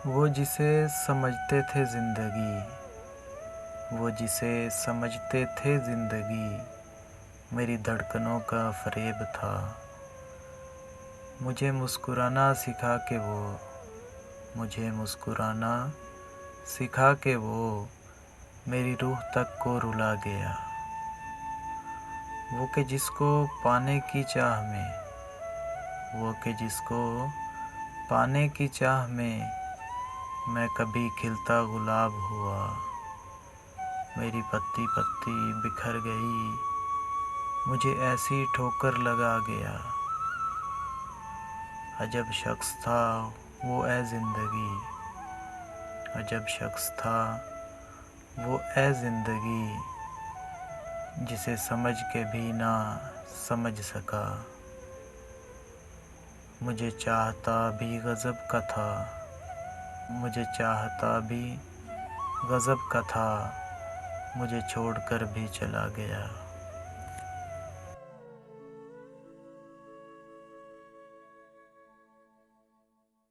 वो जिसे समझते थे ज़िंदगी, वो जिसे समझते थे ज़िंदगी, मेरी धड़कनों का फ़रेब था। मुझे मुस्कुराना सिखा के वो, मुझे मुस्कुराना सिखा के वो, मेरी रूह तक को रुला गया। वो कि जिसको पाने की चाह में, वो कि जिसको पाने की चाह में, मैं कभी खिलता गुलाब हुआ। मेरी पत्ती पत्ती बिखर गई, मुझे ऐसी ठोकर लगा गया। अजब शख्स था वो ए ज़िंदगी, अजब शख्स था वो ए ज़िंदगी, जिसे समझ के भी ना समझ सका। मुझे चाहता भी गज़ब का था, मुझे चाहता भी गज़ब का था, मुझे छोड़कर भी चला गया।